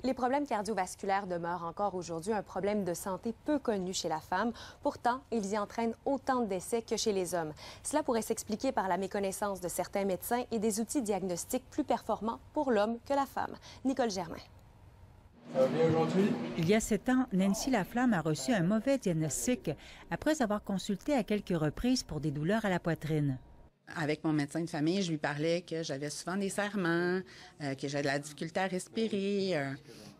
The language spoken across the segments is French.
Les problèmes cardiovasculaires demeurent encore aujourd'hui un problème de santé peu connu chez la femme. Pourtant, ils y entraînent autant de décès que chez les hommes. Cela pourrait s'expliquer par la méconnaissance de certains médecins et des outils diagnostiques plus performants pour l'homme que la femme. Nicole Germain. Ça va bien aujourd'hui? Il y a 7 ans, Nancy Laflamme a reçu un mauvais diagnostic après avoir consulté à quelques reprises pour des douleurs à la poitrine. Avec mon médecin de famille, je lui parlais que j'avais souvent des serrements, que j'avais de la difficulté à respirer.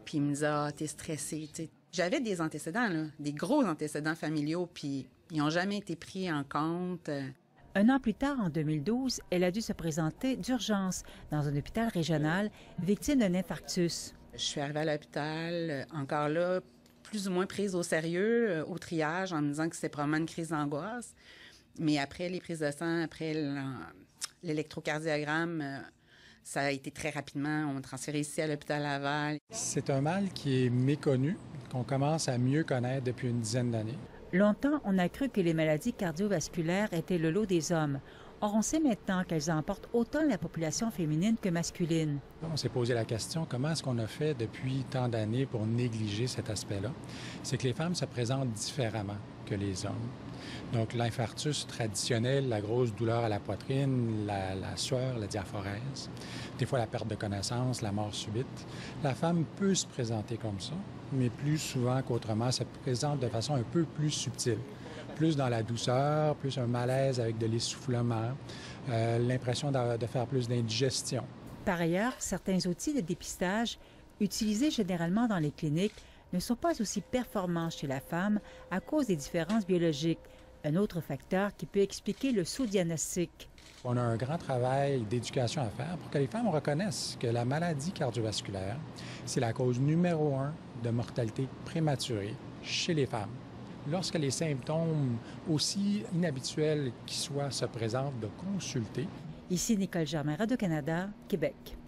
Puis il me disait « Ah, t'es stressée. » J'avais des antécédents, là, des gros antécédents familiaux, puis ils n'ont jamais été pris en compte. Un an plus tard, en 2012, elle a dû se présenter d'urgence dans un hôpital régional, victime d'un infarctus. Je suis arrivée à l'hôpital, encore là, plus ou moins prise au sérieux, au triage, en me disant que c'était probablement une crise d'angoisse. Mais après les prises de sang, après l'électrocardiogramme, ça a été très rapidement. On m'a transféré ici à l'hôpital Laval. C'est un mal qui est méconnu, qu'on commence à mieux connaître depuis une dizaine d'années. Longtemps, on a cru que les maladies cardiovasculaires étaient le lot des hommes. Or, on sait maintenant qu'elles emportent autant la population féminine que masculine. On s'est posé la question, comment est-ce qu'on a fait depuis tant d'années pour négliger cet aspect-là? C'est que les femmes se présentent différemment que les hommes. Donc, l'infarctus traditionnel, la grosse douleur à la poitrine, la sueur, la diaphorèse, des fois la perte de connaissance, la mort subite. La femme peut se présenter comme ça, mais plus souvent qu'autrement, elle se présente de façon un peu plus subtile. Plus dans la douceur, plus un malaise avec de l'essoufflement, l'impression de faire plus d'indigestion. Par ailleurs, certains outils de dépistage, utilisés généralement dans les cliniques, ne sont pas aussi performants chez la femme à cause des différences biologiques, un autre facteur qui peut expliquer le sous-diagnostic. On a un grand travail d'éducation à faire pour que les femmes reconnaissent que la maladie cardiovasculaire, c'est la cause numéro 1 de mortalité prématurée chez les femmes. Lorsque les symptômes, aussi inhabituels qu'ils soient, se présentent, de consulter. Ici Nicole Germain, Radio-Canada, Québec.